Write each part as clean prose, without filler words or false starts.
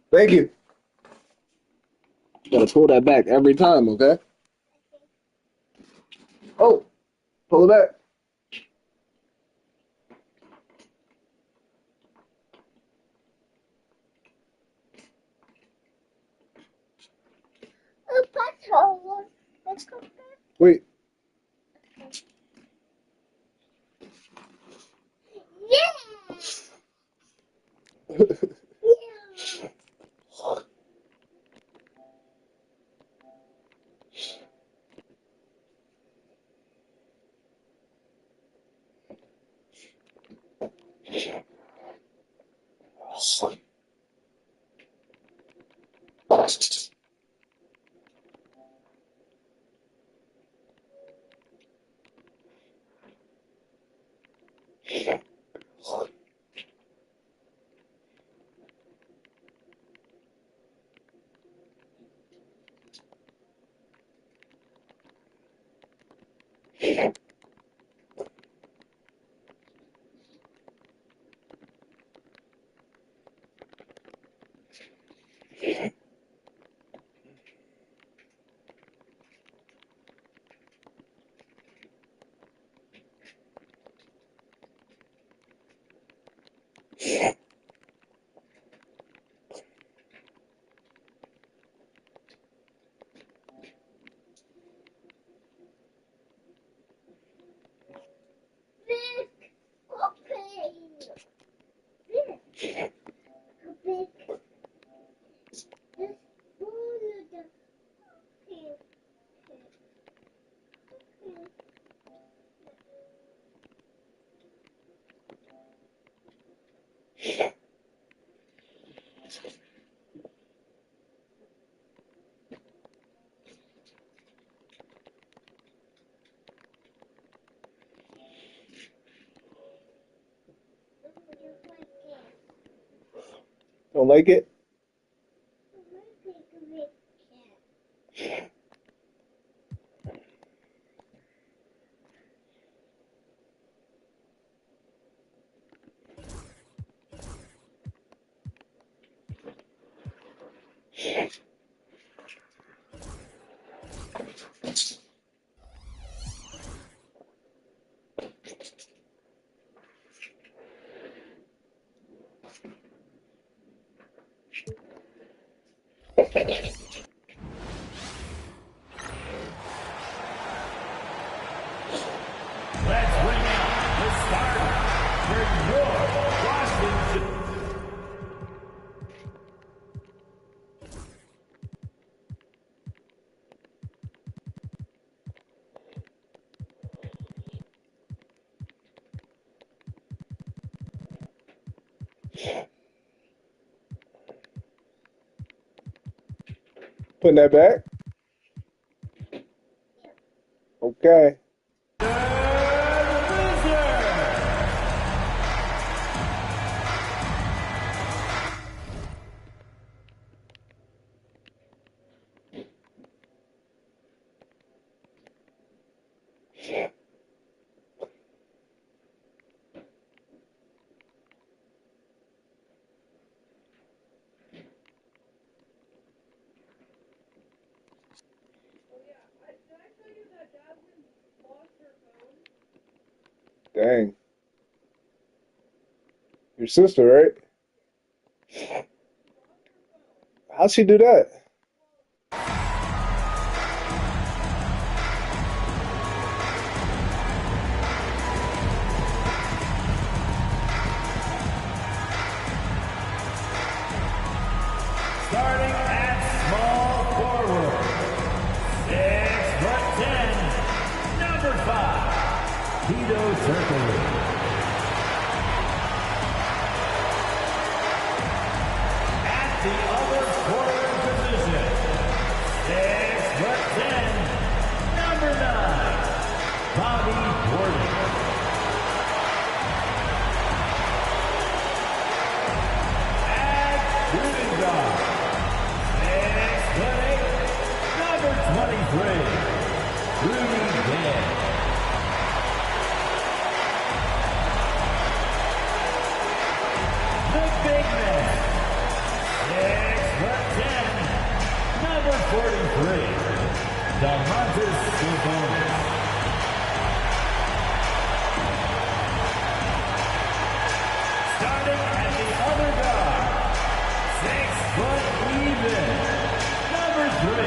Thank you. Gotta pull that back every time, okay? Oh, pull it back. Let's go back. Wait. Yeah. Yeah. Big open. Big. Big. This one of the here. Don't like it? Let's bring out the starter for your Washington. Putting that back? Okay. Dang. Your sister, right? How'd she do that? Starting at small forward, 6'10", number 5, Tito Turkey. At the other forward position, 6'10", number 9, Bobby Gordon. At shooting guard, 6'8", number 23, Rudy Gay. The big man, 6'5", Sabonis. Starting at the other guard, 6 foot even, number 3.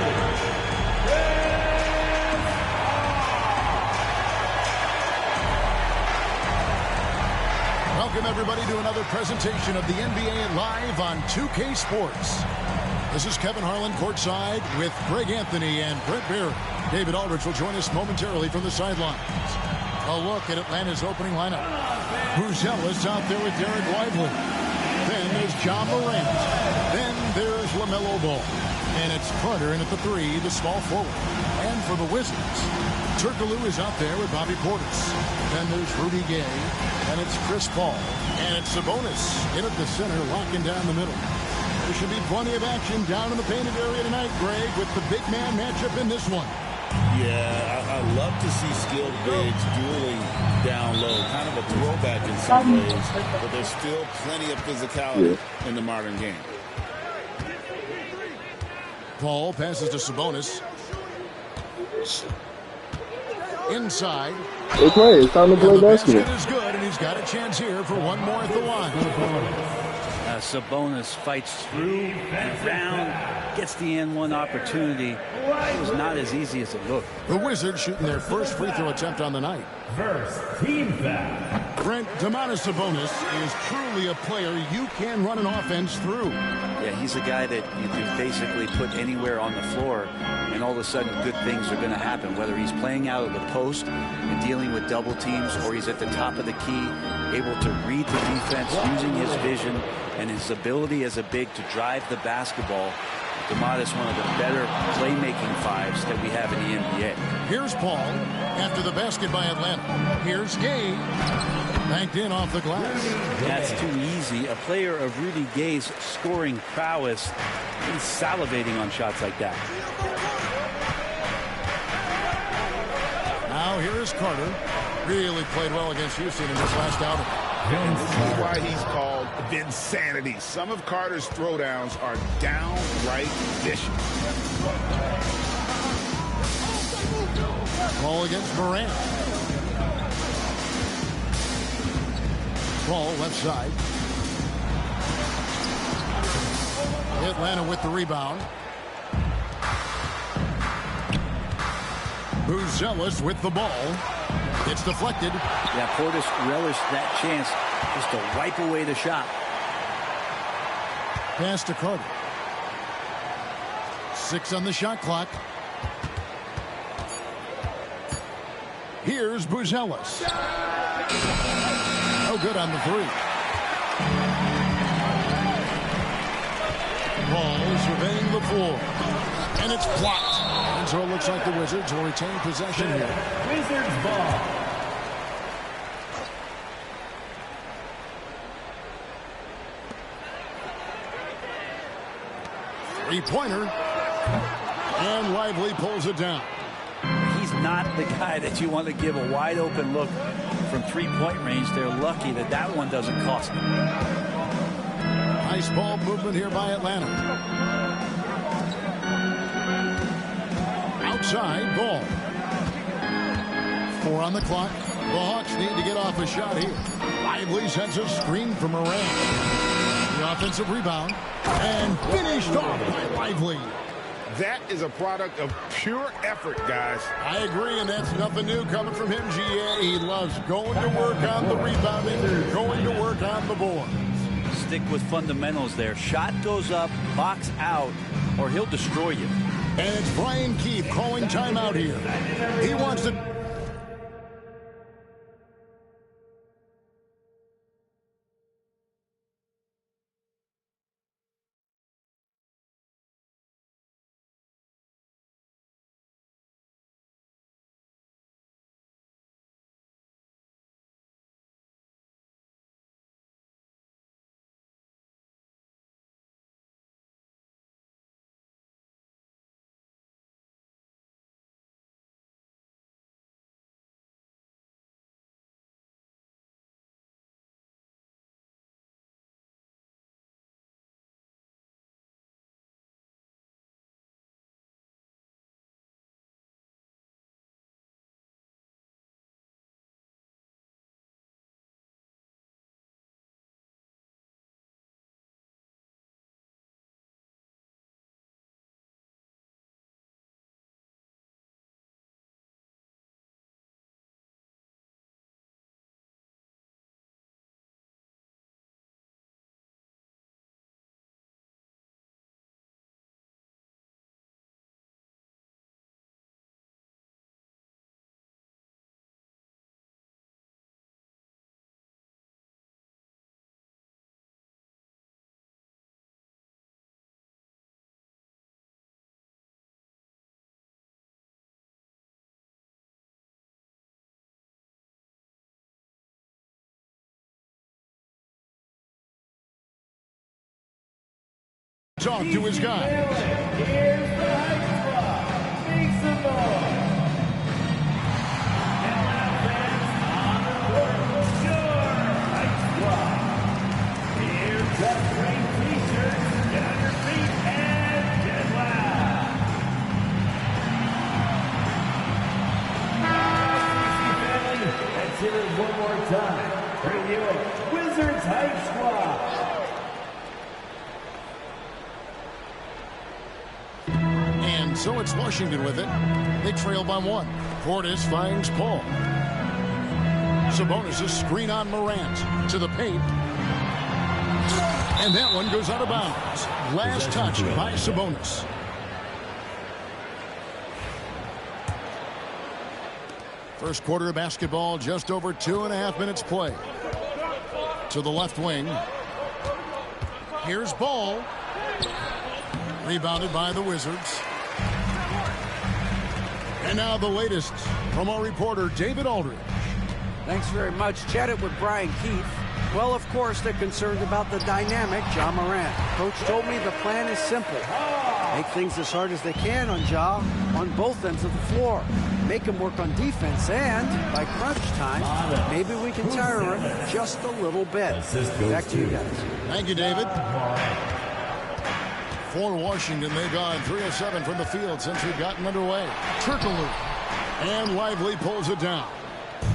Welcome, everybody, to another presentation of the NBA Live on 2K Sports. This is Kevin Harlan courtside with Greg Anthony and Brett Barry. David Aldridge will join us momentarily from the sidelines. A look at Atlanta's opening lineup. Buzelis out there with Derek Lively. Then there's Ja Morant. Then there's LaMelo Ball. And it's Carter in at the 3, the small forward. And for the Wizards, Turkoglu is out there with Bobby Portis. Then there's Rudy Gay. And it's Chris Paul. And it's Sabonis in at the center, locking down the middle. There should be plenty of action down in the painted area tonight, Greg, with the big man matchup in this one. Yeah, I love to see skilled bigs dueling down low. Kind of a throwback in some ways, but there's still plenty of physicality in the modern game. Paul passes to Sabonis. Inside. It's right. It's time to play And the basketball. basket is good, and he's got a chance here for one more at the line. Sabonis fights through and around, gets the N1 opportunity. It was not as easy as it looked. The Wizards shooting their first free throw attempt on the night. First team foul. Brent, Domantas Sabonis is truly a player you can run an offense through. Yeah, he's a guy that you can basically put anywhere on the floor, and all of a sudden good things are going to happen, whether he's playing out of the post and dealing with double teams, or he's at the top of the key, able to read the defense using his vision and his ability as a big to drive the basketball. Domantas, one of the better playmaking fives that we have in the NBA. Here's Paul after the basket by Atlanta. Here's Gay. Banked in off the glass. That's too easy. A player of Rudy Gay's scoring prowess, he's salivating on shots like that. Now here is Carter. Really played well against Houston in this last outing. And this is why he's called Vinsanity. Some of Carter's throwdowns are downright vicious. Ball against Morant. Ball left side. Atlanta with the rebound. Buzelis with the ball. It's deflected. Yeah, Portis relished that chance just to wipe away the shot. Pass to Carter. 6 on the shot clock. Here's Buzelis. No good on the 3. Ball surveying the floor. And it's blocked. And so it looks like the Wizards will retain possession here. Wizards ball. Three-pointer. And Lively pulls it down. He's not the guy that you want to give a wide open look from three-point range. They're lucky that that one doesn't cost them. Nice ball movement here by Atlanta. Outside ball. 4 on the clock. The Hawks need to get off a shot here. Lively sends a screen from Morant. The offensive rebound. And finished off by Lively. That is a product of pure effort, guys. I agree, and that's nothing new coming from him, GA. He loves going to work on the rebounding, going to work on the boards. Stick with fundamentals there. Shot goes up, box out, or he'll destroy you. And it's Brian Keefe calling timeout here. He wants to... Off to his guy. Here's the high squad. Make some noise. And now fans on the court, your high squad. Here's the green t-shirts. Get on your feet and get loud. Family, let's hear it one more time for your Wizards High Squad. And so it's Washington with it. They trail by 1. Portis finds Paul. Sabonis' screen on Morant to the paint. And that one goes out of bounds. Last touch by Sabonis. First quarter of basketball, just over 2.5 minutes play. To the left wing. Here's Ball. Rebounded by the Wizards. And now the latest from our reporter, David Aldridge. Thanks very much. Chatted with Brian Keefe. Well, of course, they're concerned about the dynamic Ja Morant. Coach told me the plan is simple. Make things as hard as they can on Ja on both ends of the floor. Make him work on defense, and by crunch time, maybe we can tire him just a little bit. Back to you guys. Thank you, David. For Washington, they've gone 3 of 7 from the field since we've gotten underway. Turkoglu. And Lively pulls it down.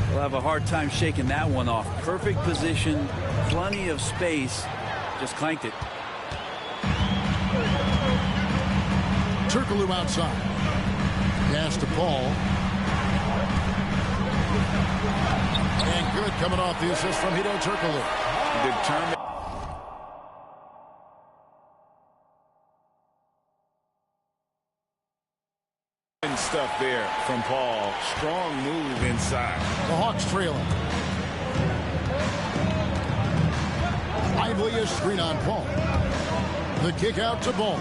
We'll have a hard time shaking that one off. Perfect position, plenty of space. Just clanked it. Turkoglu outside. Pass to Paul. And good coming off the assist from Hideo Turkoglu. Determined. Stuff there from Paul. Strong move inside. The Hawks trailing. Lively is screen on Paul. The kick out to Ball.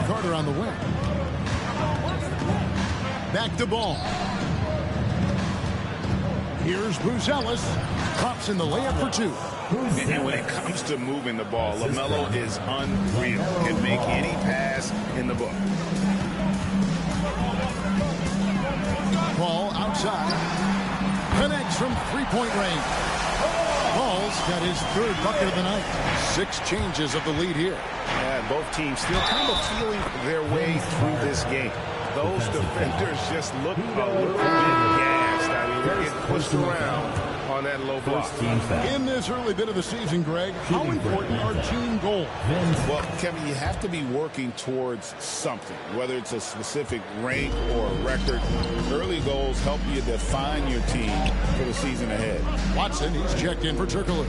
Carter on the wing. Back to ball. Here's Bruce Ellis. Pops in the layup for two. And when it comes to moving the ball, LaMelo is unreal. Can make any pass in the book. Ball outside. Connects from three-point range. Paul's got his third bucket of the night. 6 changes of the lead here. Yeah, both teams still kind of feeling their way through this game. Those defenders just look a little bit gassed. I mean, they're getting pushed around on that low block. In this early bit of the season, Greg, how important are team goals? Well, Kevin, you have to be working towards something, whether it's a specific rank or a record. Early goals help you define your team for the season ahead. Watson, he's checked in for Turkoglu.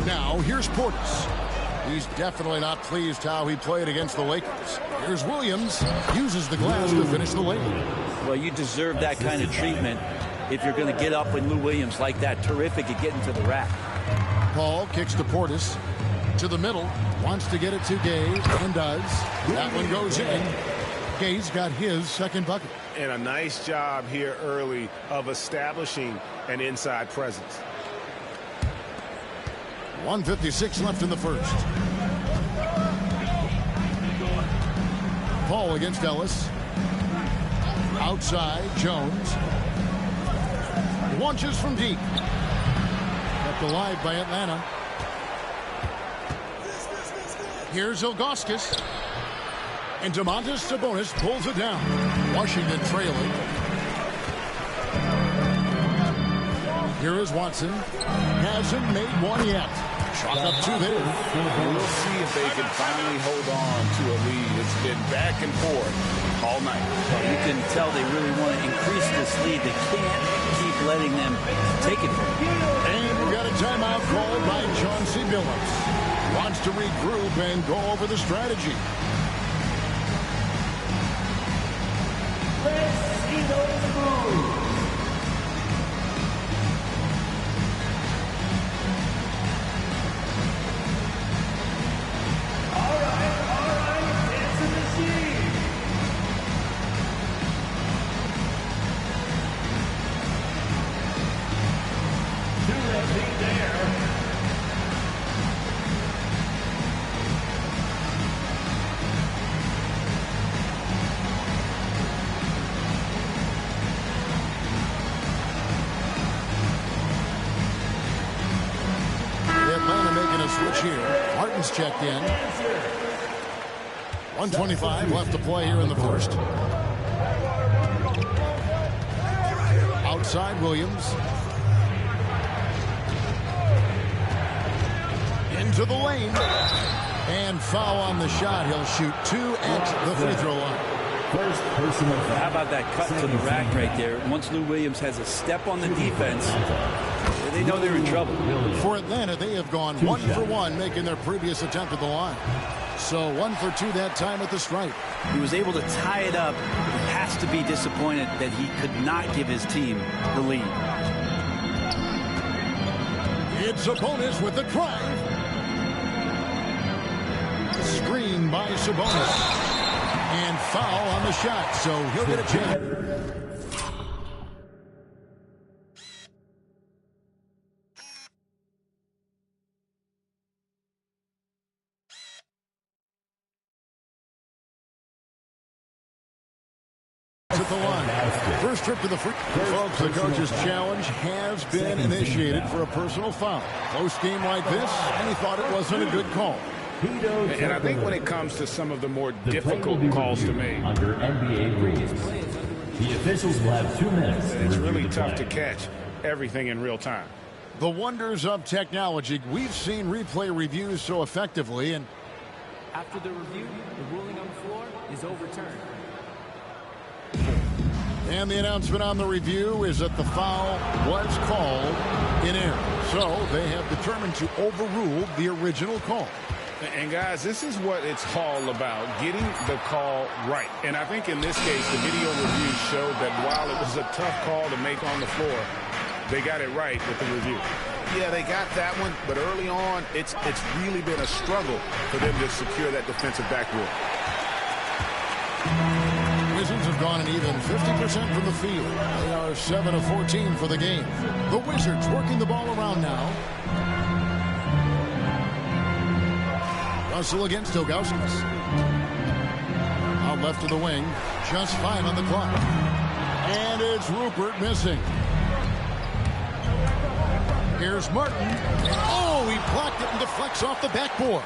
Now, here's Portis. He's definitely not pleased how he played against the Lakers. Here's Williams. Uses the glass to finish the lane. Well, you deserve that kind of treatment if you're going to get up with Lou Williams like that. Terrific at getting to the rack. Paul kicks to Portis. To the middle. Wants to get it to Gay and does. That one goes in. Gay's got his second bucket. And a nice job here early of establishing an inside presence. 1:56 left in the first. Paul against Ellis. Outside, Jones. Launches from deep. Kept alive by Atlanta. Here's Ilgauskas. And Domantas Sabonis pulls it down. Washington trailing. Here is Watson. Hasn't made one yet. Shot up 2 there. We'll see if they can finally hold on to a lead. It's been back and forth all night. Well, you can tell they really want to increase this lead. They can't keep letting them take it from them. And we've got a timeout called by Chauncey Billups. Wants to regroup and go over the strategy. Let's see those moves. Checked in. 1:25 left to play here in the first. Outside Williams. Into the lane. And foul on the shot. He'll shoot 2 at the free throw line. First personal foul. How about that cut to the rack right there? Once Lou Williams has a step on the defense, they know they're in trouble. For Atlanta, they have gone 1 for 1, making their previous attempt at the line. So 1 for 2 that time at the stripe. He was able to tie it up. He has to be disappointed that he could not give his team the lead. It's Sabonis with the drive. Screen by Sabonis. And foul on the shot, so he'll get a chance. At the line. First trip to the free. Folks, the coach's challenge has been initiated for a personal foul. Close game like this, and he thought it wasn't a good call. And I think when it comes to some of the more difficult calls to make, under NBA rules, the officials will have 2 minutes. It's really tough to catch everything in real time. The wonders of technology. We've seen replay reviews so effectively, and after the review, the ruling on the floor is overturned. And the announcement on the review is that the foul was called in error. So they have determined to overrule the original call. And guys, this is what it's all about, getting the call right. And I think in this case, the video review showed that while it was a tough call to make on the floor, they got it right with the review. Yeah, they got that one, but early on, it's really been a struggle for them to secure that defensive backboard. even 50% from the field. They are 7 of 14 for the game. The Wizards working the ball around now. Russell against Ilgauskas. Out left of the wing. Just 5 on the clock. And it's Rupert missing. Here's Martin. Oh, he blocked it and deflects off the backboard.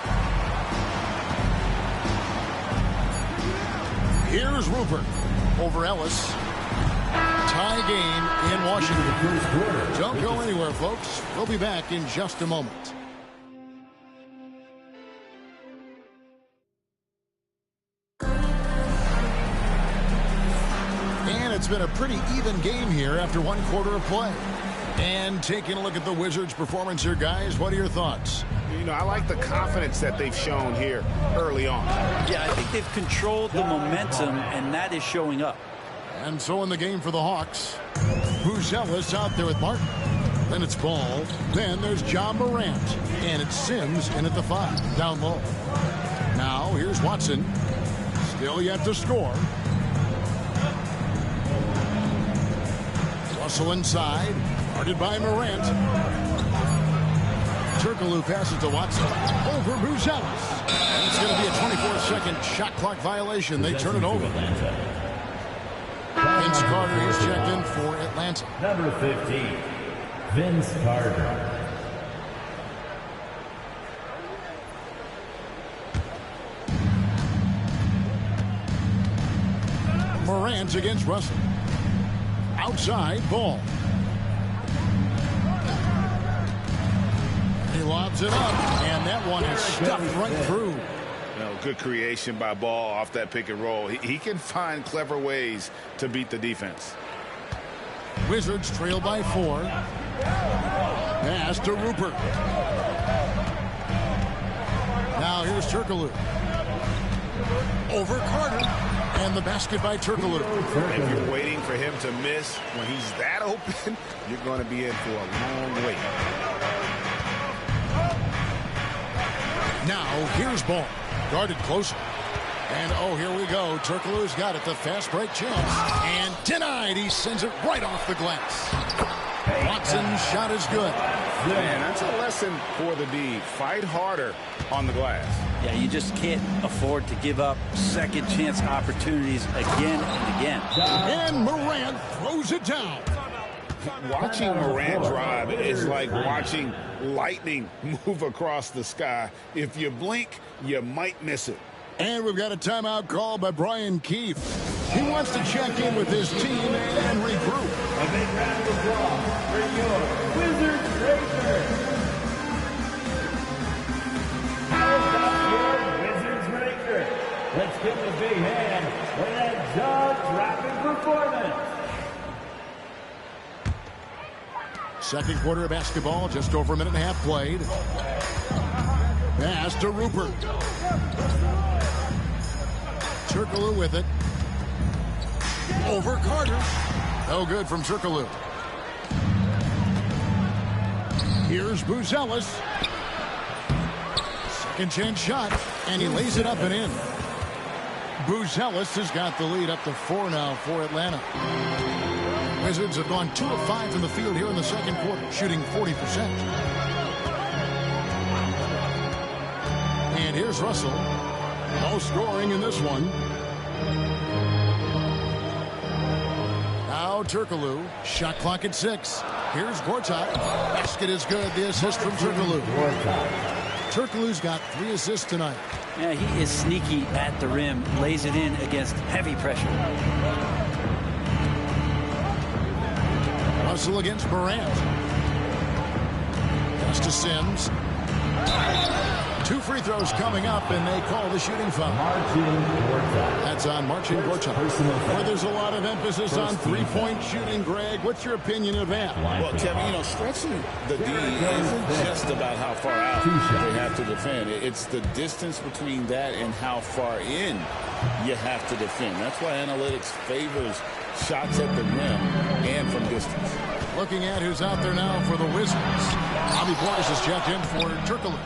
Here's Rupert over Ellis. Tie game in Washington. Don't go anywhere, folks. We'll be back in just a moment. And it's been a pretty even game here after 1 quarter of play. And taking a look at the Wizards' performance here, guys, what are your thoughts? You know, I like the confidence that they've shown here early on. Yeah, I think they've controlled the momentum, and that is showing up. And so in the game for the Hawks, Buzelis out there with Martin. Then it's Ball. Then there's Ja Morant. And it's Sims in at the 5, down low. Now here's Watson. Still yet to score. Russell inside. Guarded by Morant. Turkoglu passes to Watson. Over Buzelis. And it's going to be a 24-second shot clock violation. They turn it over. Vince Carter is checked in for Atlanta. Number 15, Vince Carter. Morant against Russell. Outside, Ball. He lobs it up, and that one is stuffed right through. You know, good creation by Ball off that pick and roll. He can find clever ways to beat the defense. Wizards trail by 4. Pass to Rupert. Now here's Turkoglu. Over Carter. And the basket by Turkoglu. If you're waiting for him to miss when he's that open, you're going to be in for a long wait. Now here's Ball. Guarded closer. And oh, here we go. Turkoglu's got it. The fast break chance. And denied. He sends it right off the glass. Watson's shot is good. Man, that's a lesson for the D. Fight harder on the glass. Yeah, you just can't afford to give up second chance opportunities again and again. And Morant throws it down. Watching Morant drive is like watching lightning move across the sky. If you blink, you might miss it. And we've got a timeout call by Brian Keefe. He wants to check in with his team and regroup. A big round of applause for your Wizards Racers. How about your Wizards Racers? Let's give them a big hand for that jaw-dropping performance. Second quarter of basketball, just over a minute and a half played. Pass to Rupert. Turkoglu with it. Over Carter. No good from Turkoglu. Here's Buzelis. Second chance shot, and he lays it up and in. Buzelis has got the lead up to 4 now for Atlanta. Wizards have gone 2 of 5 from the field here in the second quarter, shooting 40%. And here's Russell. No scoring in this one. Now Turkoglu. Shot clock at 6. Here's Gortat. Basket is good. The assist from Turkoglu. Turkoglu's got 3 assists tonight. Yeah, he is sneaky at the rim. Lays it in against heavy pressure. Russell against Morant. Pass to Sims. 2 free throws coming up, and they call the shooting foul. That's on Marcin Gortat. Where there's a lot of emphasis on three-point shooting, Greg. What's your opinion of that? Well, Kevin, you know, stretching the D isn't just about how far out they have to defend. It's the distance between that and how far in you have to defend. That's why analytics favors shots at the rim and from distance. Looking at who's out there now for the Wizards. Bobby Portis is checked in for Turkoglu.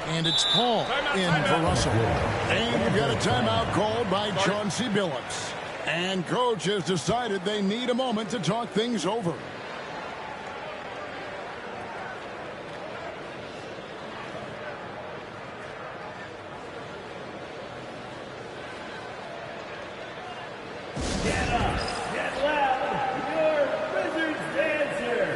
And it's Paul in for Russell. And we've got a timeout called by Chauncey Billups. And coach has decided they need a moment to talk things over. Get up, get loud, your Wizards dancer.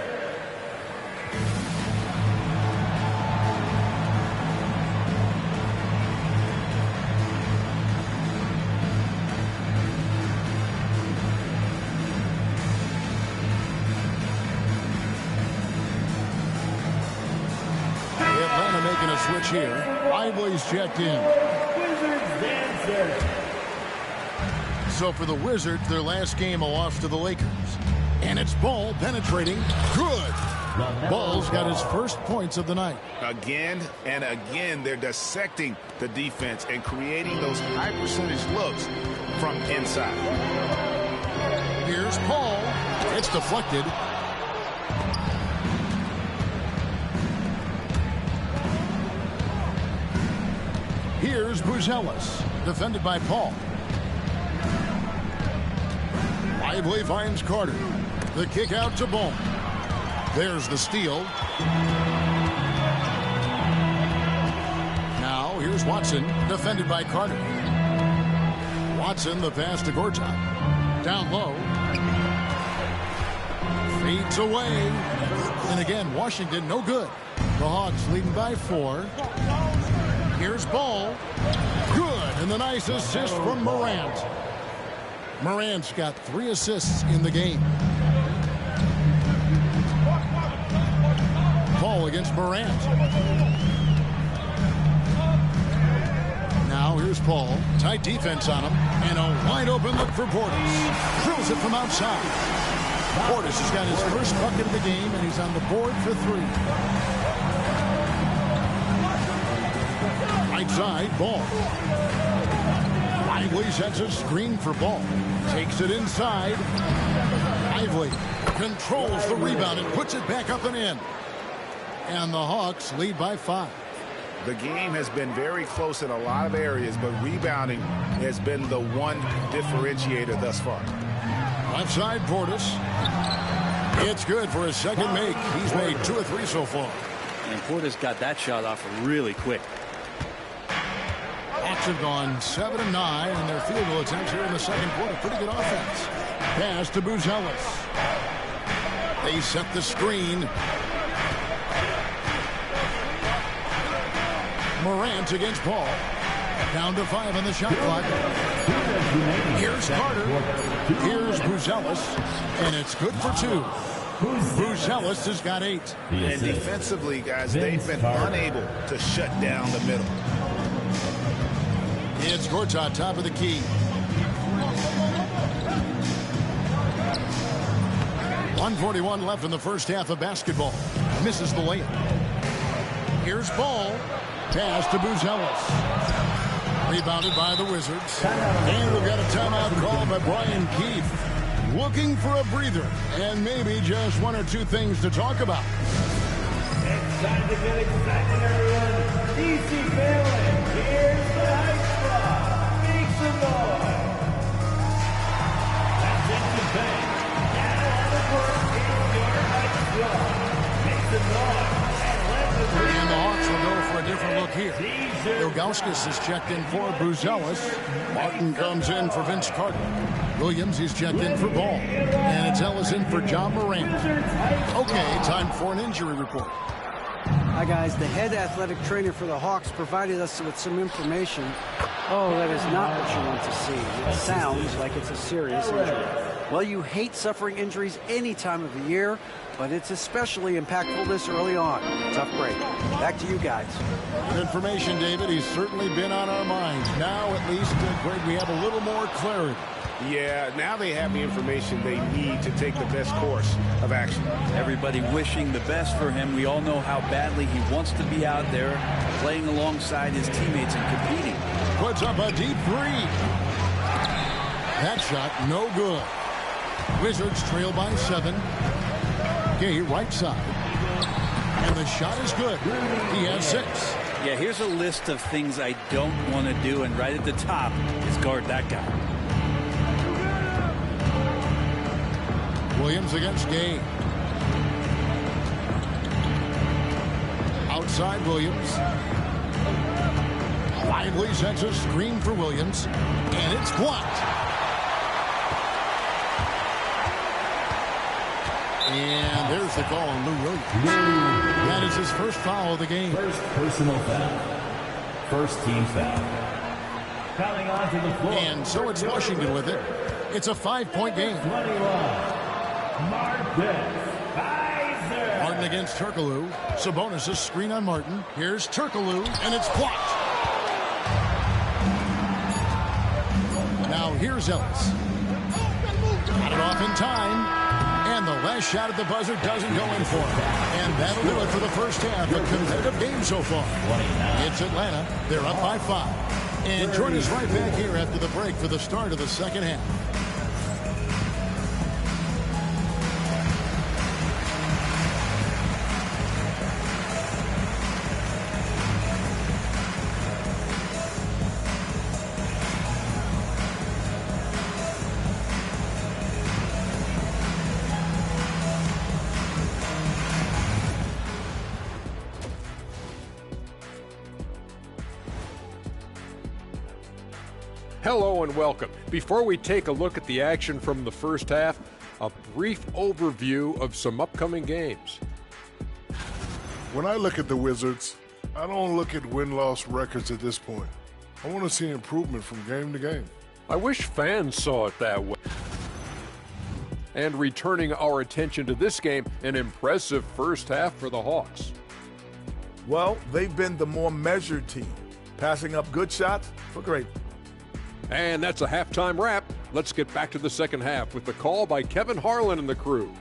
Atlanta making a switch here. Lively's checked in. Wizards dancer. So for the Wizards, their last game a loss to the Lakers. And it's Ball penetrating. Good. Ball's got his first points of the night. Again and again, they're dissecting the defense and creating those high percentage looks from inside. Here's Paul. It's deflected. Here's Buzelis, defended by Paul. Lively finds Carter. The kick out to Ball. There's the steal. Now here's Watson, defended by Carter. Watson, the pass to Gortat. Down low. Fades away. And again, Washington no good. The Hawks leading by 4. Here's Ball. Good. And the nice assist from Morant. Morant's got 3 assists in the game. Ball against Morant. Now here's Paul. Tight defense on him. And a wide open look for Portis. Drills it from outside. Portis has got his first bucket of the game, and he's on the board for 3. Right side, Ball. Lively sets a screen for Ball. Takes it inside. Lively controls the rebound and puts it back up and in. And the Hawks lead by 5. The game has been very close in a lot of areas, but rebounding has been the one differentiator thus far. Left side, Portis. It's good for his second make. He's made 2 of 3 so far. And Portis got that shot off really quick. Hawks have gone 7 of 9 in their field goal attempts here in the second quarter. Pretty good offense. Pass to Buzelis. They set the screen. Morant against Paul. Down to 5 on the shot clock. Here's Carter. Here's Buzelis. And it's good for 2. Buzelis has got 8. And defensively, guys, they've been unable to shut down the middle. It's Gortat, top of the key. 1:41 left in the first half of basketball. Misses the layup. Here's Ball. Pass to Buzelis. Rebounded by the Wizards. And we've got a timeout called by Brian Keefe. Looking for a breather and maybe just 1 or 2 things to talk about. It's time to get excited, everyone. DC family, here's the Hype Squad. Make some noise. That's it to bang. Now on the court is your Hype Squad. Make some noise. And the Hawks will go for a different look here. Ilgauskas is checked in for Buzelis. Martin comes in for Vince Carter. Williams is checked in for Ball. And it's Ellis in for John Morant. Okay, time for an injury report. Hi, guys. The head athletic trainer for the Hawks provided us with some information. Oh, that is not what you want to see. It sounds like it's a serious injury. Well, you hate suffering injuries any time of the year, but it's especially impactful this early on. Tough break. Back to you guys. Good information, David. He's certainly been on our minds. Now, at least, Greg, we have a little more clarity. Yeah, now they have the information they need to take the best course of action. Everybody wishing the best for him. We all know how badly he wants to be out there playing alongside his teammates and competing. Puts up a deep 3. That shot, no good. Wizards trail by 7. Gay right side. And the shot is good. He has 6. Yeah, here's a list of things I don't want to do, and right at the top is guard that guy. Williams against Gay. Outside Williams. Lively sets a screen for Williams, and it's blocked. And there's the call on Lou Williams. That is his first foul of the game. First personal foul. First team foul. Coming onto the floor. And so it's Washington with it. It's a 5-point game. 21. Martin against Turkoglu. Sabonis' screen on Martin. Here's Turkoglu, and it's blocked. Now here's Ellis. Got it off in time. And the last shot at the buzzer doesn't go in for him. And that'll do it for the first half. A competitive game so far. It's Atlanta. They're up by 5. And join us right back here after the break for the start of the second half. Hello and welcome. Before we take a look at the action from the first half, a brief overview of some upcoming games. When I look at the Wizards, I don't look at win-loss records at this point. I want to see improvement from game to game. I wish fans saw it that way. And returning our attention to this game, an impressive first half for the Hawks. Well, they've been the more measured team, passing up good shots for great. And that's a halftime wrap. Let's get back to the second half with the call by Kevin Harlan and the crew.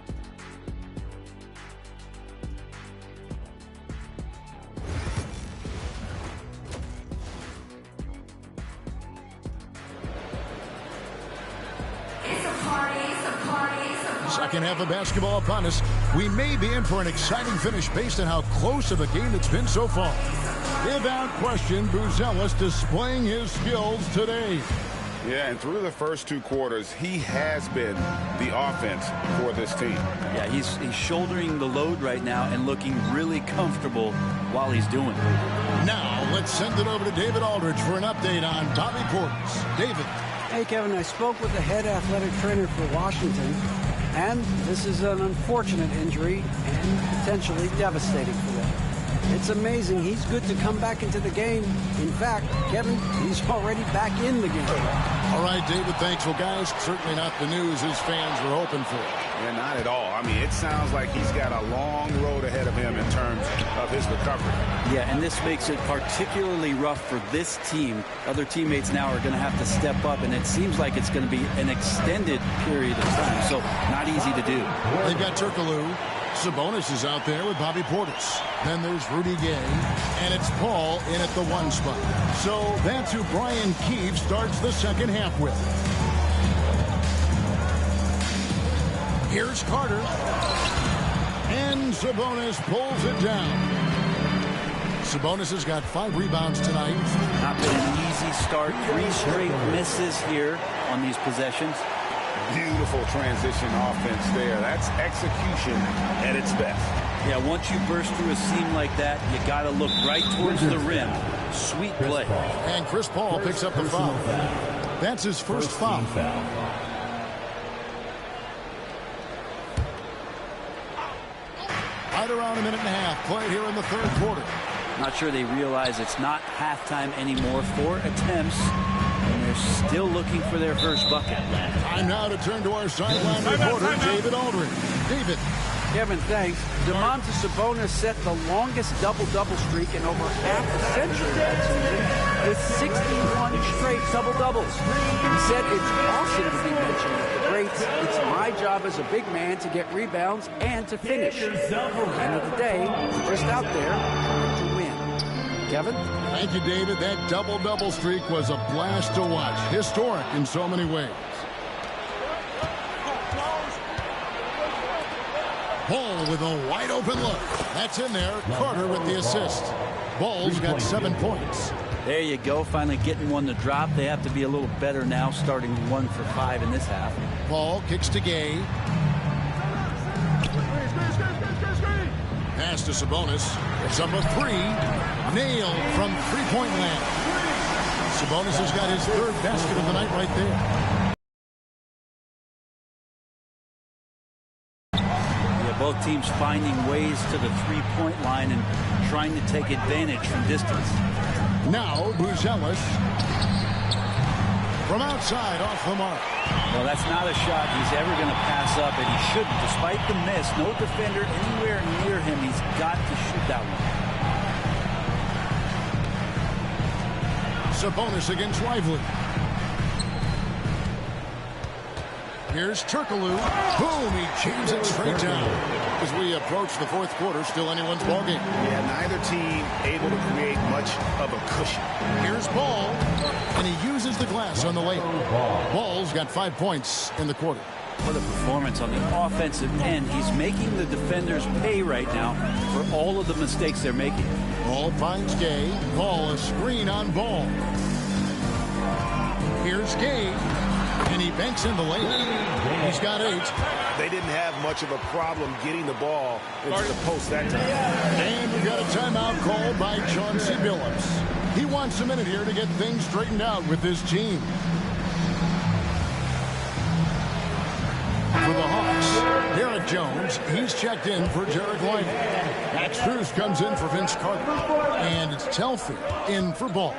Second half of basketball upon us. We may be in for an exciting finish based on how close of a game it's been so far. Without question, Buzelis displaying his skills today. Yeah, and through the first 2 quarters, he has been the offense for this team. Yeah, he's shouldering the load right now and looking really comfortable while he's doing it. Now, let's send it over to David Aldridge for an update on Bobby Portis. David. Hey, Kevin, I spoke with the head athletic trainer for Washington, and this is an unfortunate injury and potentially devastating for them. It's amazing. He's good to come back into the game. In fact, Kevin, he's already back in the game. All right, David, thanks. Well, guys, certainly not the news his fans were hoping for. Yeah, not at all. I mean, it sounds like he's got a long road ahead of him in terms of his recovery. Yeah, and this makes it particularly rough for this team. Other teammates now are going to have to step up, and it seems like it's going to be an extended period of time, so not easy to do. They've got Turkoglu. Sabonis is out there with Bobby Portis. Then there's Rudy Gay, and it's Paul in at the 1 spot. So that's who Brian Keefe starts the second half with. Here's Carter. And Sabonis pulls it down. Sabonis has got 5 rebounds tonight. Not been an easy start. 3 straight misses here on these possessions. Beautiful transition offense there. That's execution at its best. Yeah, once you burst through a seam like that, you got to look right towards the rim. Sweet play. And Chris Paul picks up the foul. That's his first foul. Right around a minute and a half played here in the third quarter. Not sure they realize it's not halftime anymore. 4 attempts, and they're still looking for their first bucket. Time now to turn to our sideline reporter, David Aldridge. David. Kevin, thanks. Domantas Sabonis set the longest double-double streak in over half a century that season with 61 straight double-doubles. He said it's awesome to be mentioned with the greats. It's my job as a big man to get rebounds and to finish. At the end of the day, we're just out there trying to win. Kevin? Thank you, David. That double-double streak was a blast to watch. Historic in so many ways. Ball with a wide open look. That's in there. Carter with the assist. Ball's got 7 points. There you go. Finally getting one to drop. They have to be a little better now, starting 1 for 5 in this half. Ball kicks to Gay. Pass to Sabonis. It's up a three. Nailed from three-point land. Sabonis has got his third basket of the night right there. Yeah, both teams finding ways to the three-point line and trying to take advantage from distance. Now, Buzelis. From outside, off the mark. Well, that's not a shot he's ever going to pass up, and he shouldn't. Despite the miss, no defender anywhere near him. He's got to shoot that one. Sabonis against Lively. Here's Turkoglu. Boom, he jams it straight down. As we approach the fourth quarter, still anyone's ballgame. Yeah, neither team able to create much of a cushion. Here's Ball, and he uses the glass on the layup. Ball's got 5 points in the quarter. What a performance on the offensive end. He's making the defenders pay right now for all of the mistakes they're making. Ball finds Gay. Ball a screen on Ball. Here's Gay. And he banks in the layup. He's got 8. They didn't have much of a problem getting the ball into the post that time. And we got a timeout called by Chauncey Billups. He wants a minute here to get things straightened out with his team. For the Hawks, Derek Jones, he's checked in for Jarek Lively. Max Strus comes in for Vince Carter. And it's Telfair in for Ball.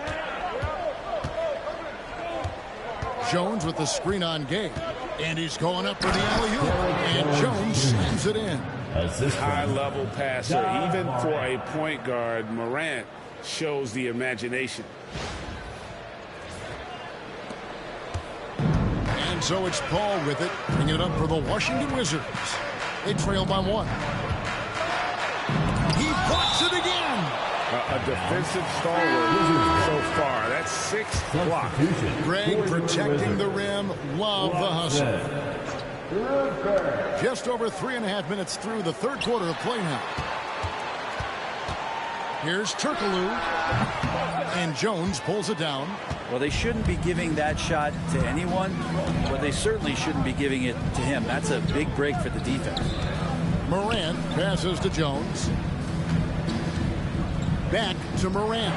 Jones with the screen on Gay. And he's going up for the alley-oop. And Jones slams it in. High-level passer. Even for a point guard, Morant shows the imagination. And so it's Paul with it, bringing it up for the Washington Wizards. They trail by 1. He blocks it again. A defensive stalwart so far. That's 6 blocks. Greg protecting the rim. Love the hustle. Just over 3.5 minutes through the third quarter of play now. Here's Turkoglu. And Jones pulls it down. Well, they shouldn't be giving that shot to anyone, but they certainly shouldn't be giving it to him. That's a big break for the defense. Morant passes to Jones. Back to Morant.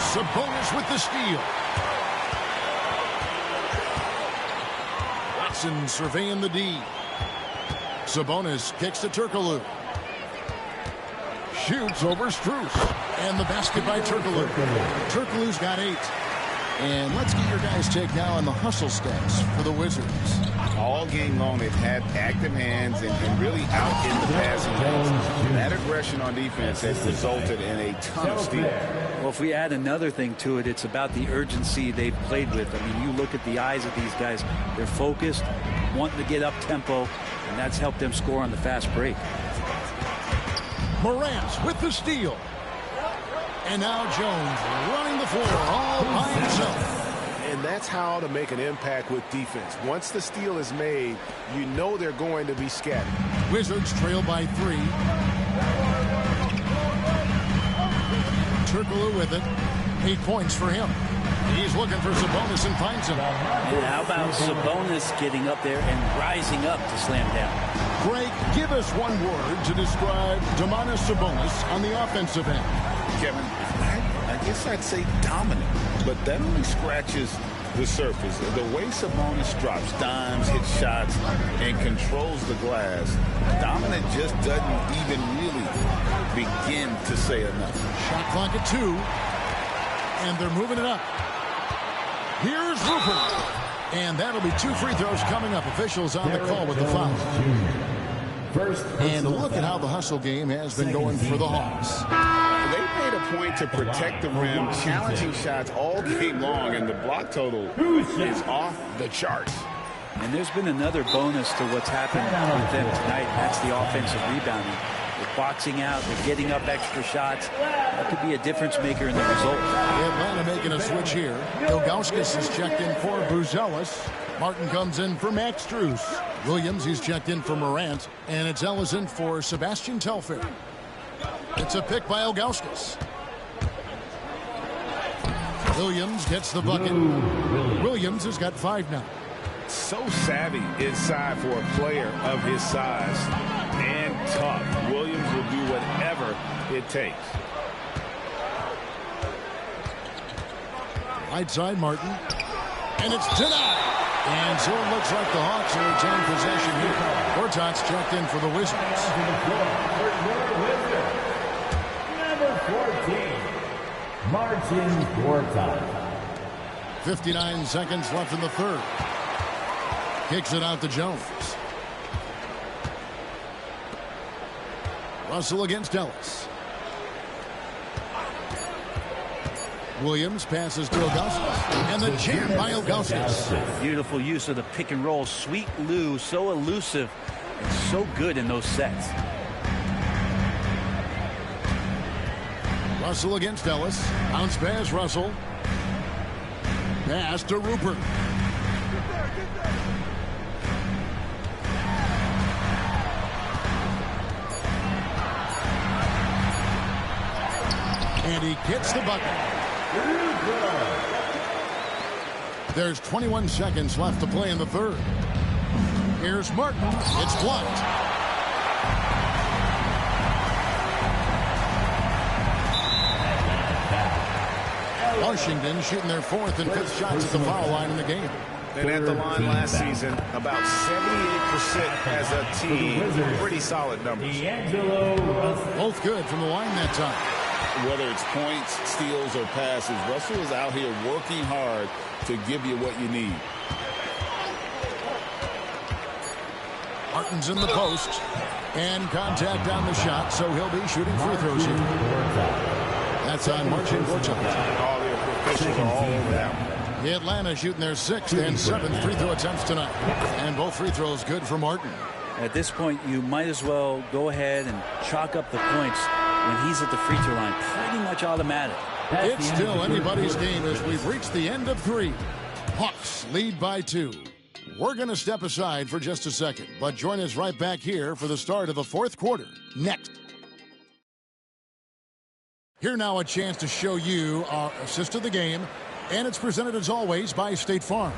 Sabonis with the steal. Watson surveying the D. Sabonis kicks to Turkoglu. Shoots over Strus. And the basket by Turkoglu. Turkoglu's got 8. And let's get your guys' take now on the hustle stats for the Wizards. All game long, they've had active hands and really out in the passing lanes. That aggression on defense has resulted in a ton of steals. Well, if we add another thing to it, it's about the urgency they've played with. I mean, you look at the eyes of these guys. They're focused, wanting to get up tempo, and that's helped them score on the fast break. Morant with the steal. And now Jones running the floor all by himself. And that's how to make an impact with defense. Once the steal is made, you know they're going to be scattered. Wizards trail by 3. Turkoglu with it. 8 points for him. He's looking for Sabonis and finds him. And how about Sabonis getting up there and rising up to slam down? Greg, give us one word to describe Domantas Sabonis on the offensive end. Kevin, I guess I'd say dominant, but that only scratches the surface. The way Sabonis drops dimes, hits shots, and controls the glass, dominant just doesn't even really begin to say enough. Shot clock at 2, and they're moving it up. Here's Rupert, and that'll be 2 free throws coming up. Officials on the call with the foul. And look at how the hustle game has been going for the Hawks. They made a point to protect the rim, challenging shots all game long, and the block total is off the charts. And there's been another bonus to what's happened with them tonight. That's the offensive rebounding. They're boxing out. They're getting up extra shots. That could be a difference maker in the result. Atlanta making a switch here. Ilgauskas is checked in for Buzelis. Martin comes in for Max Strus. Williams, he's checked in for Morant. And it's Ellison for Sebastian Telfair. It's a pick by Ilgauskas. Williams gets the bucket. Williams has got 5 now. So savvy inside for a player of his size and tough. Williams will do whatever it takes. Right side, Martin. And it's denied. And so it looks like the Hawks will retain possession here. Gortat's checked in for the Wizards. Number 14, Marcin Gortat. 59 seconds left in the third. Kicks it out to Jones. Russell against Ellis. Williams passes to Augustus. And the jam by Augustus. Beautiful use of the pick and roll. Sweet Lou, so elusive and so good in those sets. Russell against Ellis. Bounce pass, Russell. Pass to Rupert. And he gets the bucket. There's 21 seconds left to play in the third. Here's Martin. It's blocked. Washington shooting their fourth and fifth shots at the foul line in the game. And at the line last season, about 78% as a team. Pretty solid numbers. Both good from the line that time. Whether it's points, steals, or passes, Russell is out here working hard to give you what you need. Martin's in the post. And contact on the shot, so he'll be shooting free throws here. That's on Marcin Gortat. All the officials are all over that one. Atlanta shooting their sixth and seventh free throw attempts tonight. And both free throws good for Martin. At this point, you might as well go ahead and chalk up the points when he's at the free throw line. Pretty much automatic. It's still anybody's game as we've reached the end of three. Hawks lead by 2. We're going to step aside for just a second, but join us right back here for the start of the fourth quarter. Next. Here now a chance to show you our assist of the game, and it's presented as always by State Farm.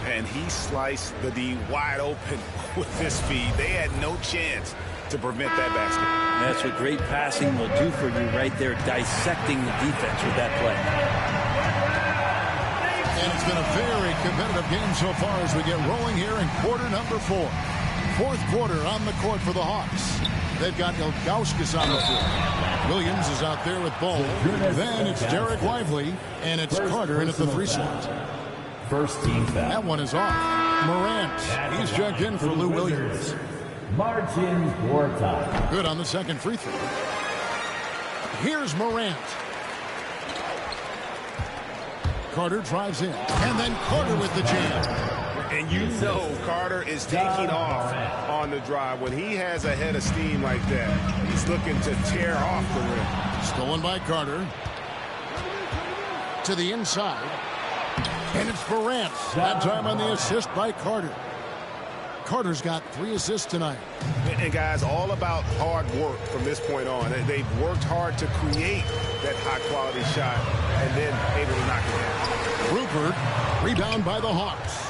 And he sliced the D wide open with this feed. They had no chance to prevent that basket. That's what great passing will do for you right there, dissecting the defense with that play. And it's been a very competitive game so far as we get rolling here in quarter number 4. Fourth quarter on the court for the Hawks. They've got Ilgauskas on the floor. Williams is out there with ball. Then it's Derek Lively, and it's Carter in at the 3 slot. First team foul. That one is off. Morant, he's checked in for Lou Williams. Marcin Gortat. Good on the second free throw. Here's Morant. Carter drives in, and then Carter with the jam. And you know Carter is taking off on the drive. When he has a head of steam like that, he's looking to tear off the rim. Stolen by Carter. To the inside. And it's Morant. That time on the assist by Carter. Carter's got 3 assists tonight. And guys, all about hard work from this point on. They've worked hard to create that high-quality shot and then able to knock it down. Rupert, rebound by the Hawks.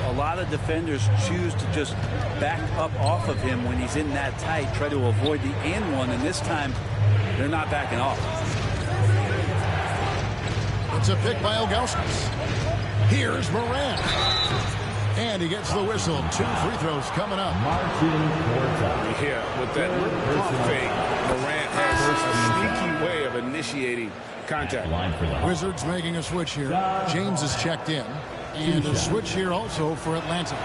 A lot of defenders choose to just back up off of him when he's in that tight, try to avoid the and one, and this time they're not backing off. It's a pick by Ilgauskas. Here's Morant. And he gets the whistle. 2 free throws coming up. Yeah, with that pump fake, Morant has a sneaky way of initiating contact. Wizards making a switch here. James is checked in. And a switch here also for Atlanta.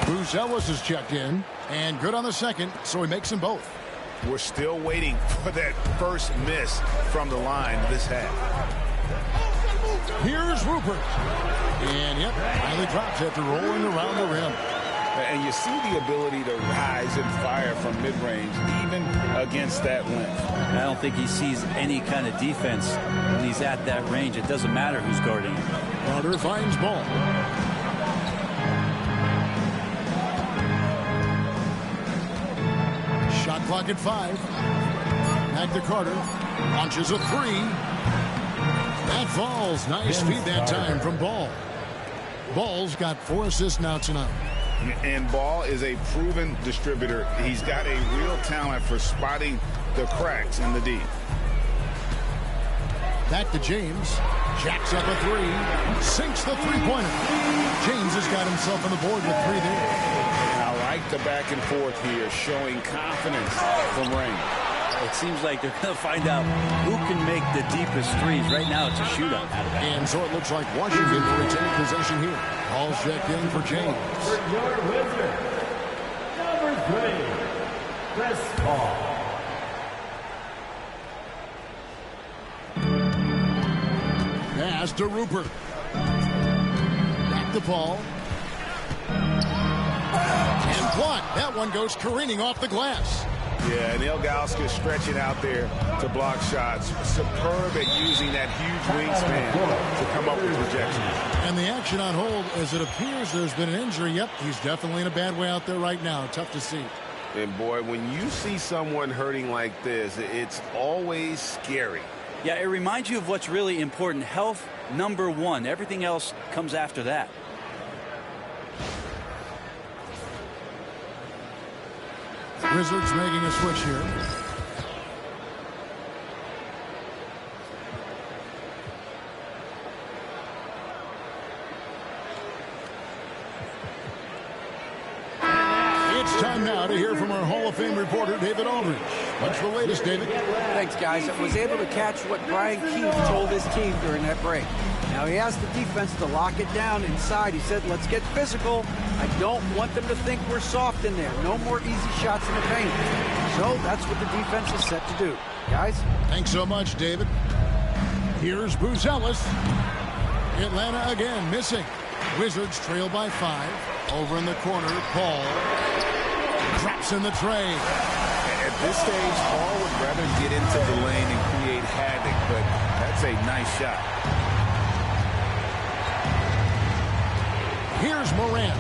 Bruce Ellis is checked in. And good on the second, so he makes them both. We're still waiting for that first miss from the line this half. Here's Rupert. And yep, finally drops after rolling around the rim. And you see the ability to rise and fire from mid-range, even against that length. I don't think he sees any kind of defense when he's at that range. It doesn't matter who's guarding him. Carter finds ball. Shot clock at 5. Back to Carter. Launches a 3. That falls. Nice feed that time from Ball. Ball's got 4 assists now tonight. And Ball is a proven distributor. He's got a real talent for spotting the cracks in the D. Back to James. Jacks up a three. Sinks the three-pointer. James has got himself on the board with 3 there. And I like the back and forth here, showing confidence from Rain. It seems like they're going to find out who can make the deepest threes. Right now, it's a shootout out of that. And so it looks like Washington will retain possession here. Ball's checked in for James. For your wizard, number 3, Chris Paul. Pass to Rupert. Back to Paul. And blocked. That one goes careening off the glass. Yeah, and Ilgauskas stretching out there to block shots. Superb at using that huge wingspan to come up with rejection. And the action on hold, as it appears there's been an injury. Yep, he's definitely in a bad way out there right now. Tough to see. And boy, when you see someone hurting like this, it's always scary. Yeah, it reminds you of what's really important. Health, number 1. Everything else comes after that. Wizards making a switch here. It's time now to hear from our Hall of Fame reporter, David Aldridge. What's the latest, David? Thanks, guys. I was able to catch what Brian Keefe told his team during that break. Now, he asked the defense to lock it down inside. He said, let's get physical. I don't want them to think we're soft in there. No more easy shots in the paint. So that's what the defense is set to do. Guys? Thanks so much, David. Here's Buzelis. Atlanta again missing. Wizards trail by 5. Over in the corner, Paul. Drops in the tray. At this stage, Paul would rather get into the lane and create havoc, but that's a nice shot. Here's Morant.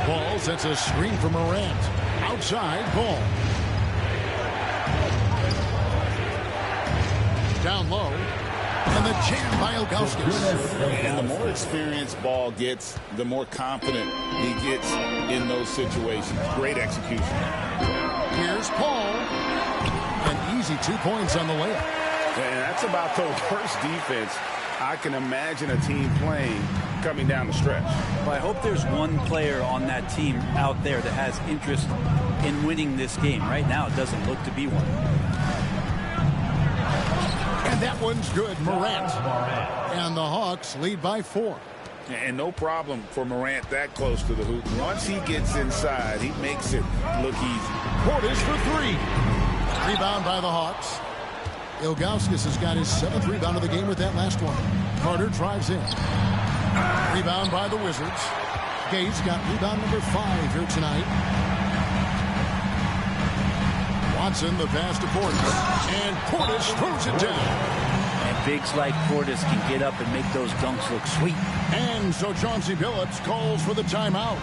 Ball sets a screen for Morant. Outside, Ball. Down low. And the jam by Ilgauskas. And the more experienced Ball gets, the more confident he gets in those situations. Great execution. Here's Paul. An easy 2 points on the layup. And that's about the worst defense I can imagine a team playing coming down the stretch. Well, I hope there's one player on that team out there that has interest in winning this game. Right now, it doesn't look to be one. And that one's good, Morant. And the Hawks lead by 4. And no problem for Morant that close to the hoop. Once he gets inside, he makes it look easy. Portis for 3. Rebound by the Hawks. Ilgauskas has got his 7th rebound of the game with that last one. Carter drives in. Rebound by the Wizards. Gates got rebound number 5 here tonight. Watson, the pass to Portis. And Portis throws it down. And bigs like Portis can get up and make those dunks look sweet. And so Chauncey Billups calls for the timeout.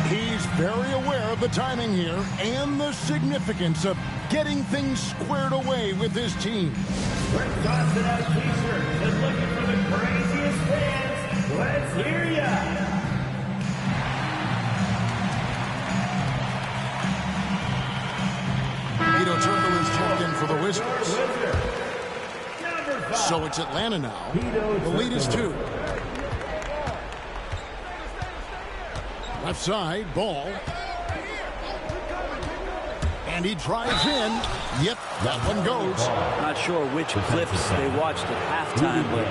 He's very aware of the timing here and the significance of getting things squared away with his team. We're tossing out t-shirts and looking for the craziest fans. Let's hear ya! Vito Turco is checked in for the Wizards. So it's Atlanta now. The lead is 2. Left side, Ball. And he drives in. Yep, that one goes. Not sure which clips they watched at halftime, but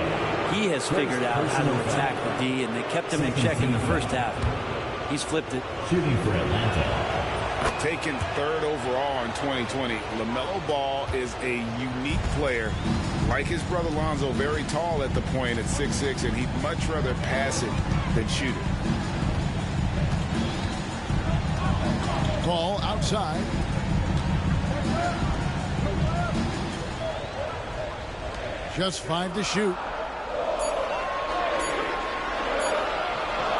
he has figured out how to attack the D, and they kept him in check in the first half. He's flipped it. Shooting for Atlanta. Taken 3rd overall in 2020, LaMelo Ball is a unique player. Like his brother Lonzo, very tall at the point at 6'6", and he'd much rather pass it than shoot it. Ball outside. Just 5 to shoot.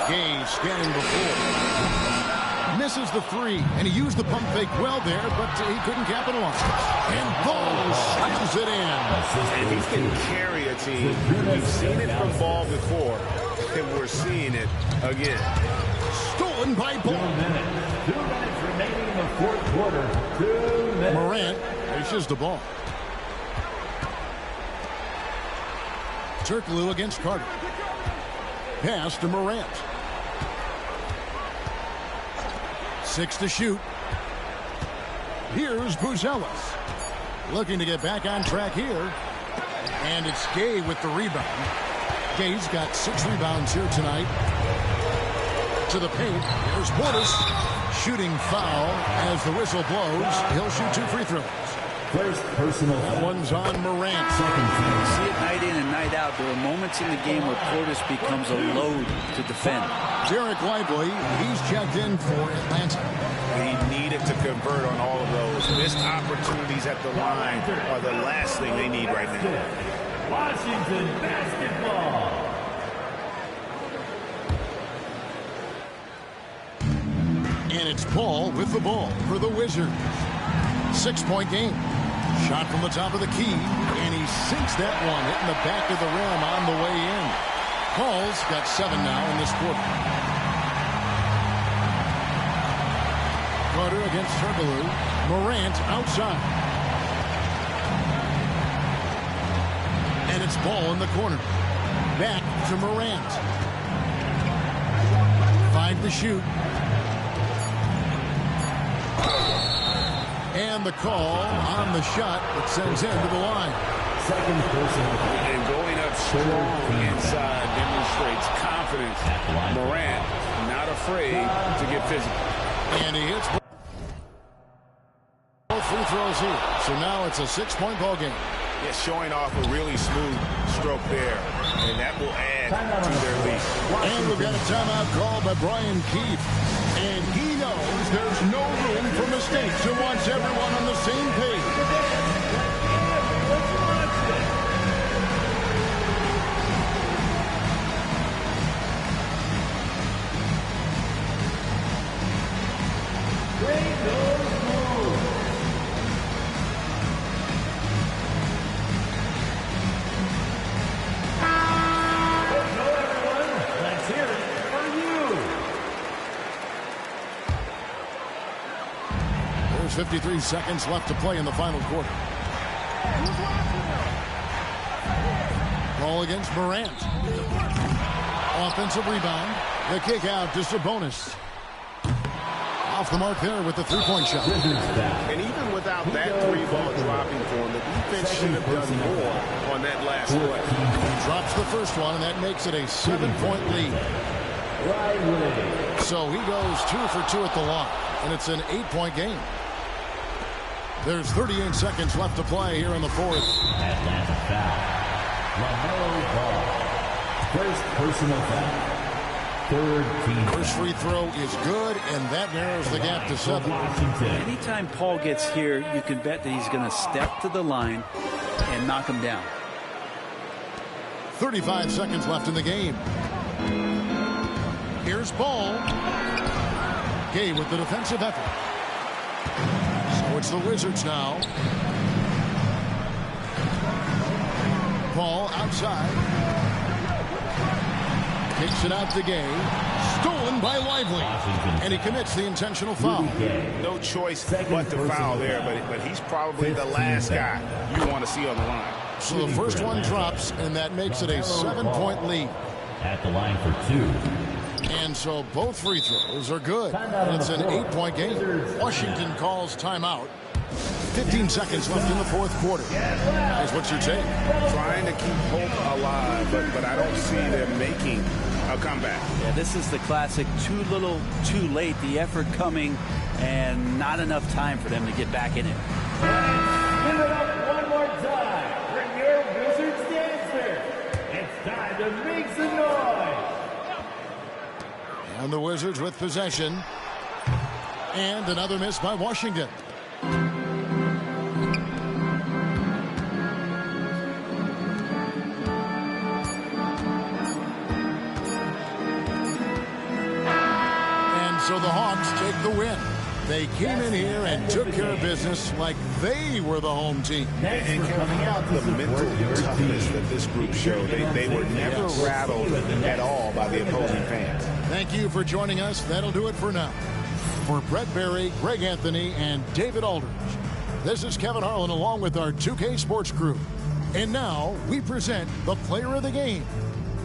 Gay scanning before. Misses the 3, and he used the pump fake well there, but he couldn't capitalize. And Ball slams it in. And he can carry a team. We've seen it from Ball before, and we're seeing it again. Stolen by Ball. 2 minutes remaining in the fourth quarter. 2 minutes. Morant dishes the ball. Turkoglu against Carter. Pass to Morant. 6 to shoot. Here's Buzelis. Looking to get back on track here. And it's Gay with the rebound. Gay's got 6 rebounds here tonight. To the paint. Here's Portis. Shooting foul as the whistle blows. He'll shoot 2 free throws. First personal. That one's on Morant. You see it night in and night out. There are moments in the game where Portis becomes a load to defend. Derek Lively, he's checked in for Atlanta. He needed to convert on all of those. Missed opportunities at the line are the last thing they need right now. Washington basketball. And it's Paul with the ball for the Wizards. 6-point game. Shot from the top of the key, and he sinks that one, hitting the back of the rim on the way in. Paul's got 7 now in this quarter. Carter against Turkoglu. Morant outside. And it's Ball in the corner. Back to Morant. 5 to shoot. And the call on the shot that sends him to the line. Second personal. And going up strong inside demonstrates confidence. Morant not afraid to get physical. And he hits both free throws here. So now it's a 6-point ball game. Yeah, showing off a really smooth stroke there, and that will add to their lead. And we've got a timeout called by Brian Keefe. And he knows there's no room for mistakes and wants everyone on the same page. Let's hear it for you. There's 53 seconds left to play in the final quarter. Ball against Morant. Offensive rebound. The kick out to Sabonis. Off the mark there with the 3-point shot. And even without that 3-ball dropping for him, the defense should have done more on that last play. He drops the first one, and that makes it a 7-point lead. So he goes 2 for 2 at the line, and it's an 8-point game. There's 38 seconds left to play here in the fourth. Atlanta foul. LaMelo Ball. First personal foul. Third team. First free throw is good, and that narrows the gap to 7. Anytime Paul gets here, you can bet that he's going to step to the line and knock him down. 35 seconds left in the game. Here's Ball. Gay with the defensive effort. So it's the Wizards now. Ball outside. Kicks it out to Gay. Stolen by Lively. And he commits the intentional foul. No choice but to foul there, but he's probably the last guy you want to see on the line. So the first one drops, and that makes it a 7-point lead. At the line for 2. And so both free throws are good. And it's an 8-point game. Washington calls timeout. 15 seconds left in the fourth quarter. Guys, what's your take? Trying to keep hope alive, but I don't see them making a comeback. Yeah, this is the classic too little, too late. The effort coming and not enough time for them to get back in it. Give it up one more time for your Wizards dancer. It's time to make some noise. And the Wizards with possession. And another miss by Washington. So the Hawks take the win. They came in here and took care of business like they were the home team. And coming out the mental toughness that this group showed, they were never rattled at all by the opposing fans. Thank you for joining us. That'll do it for now. For Brett Berry, Greg Anthony, and David Aldridge, this is Kevin Harlan along with our 2K Sports crew. And now we present the player of the game,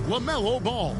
LaMelo Ball.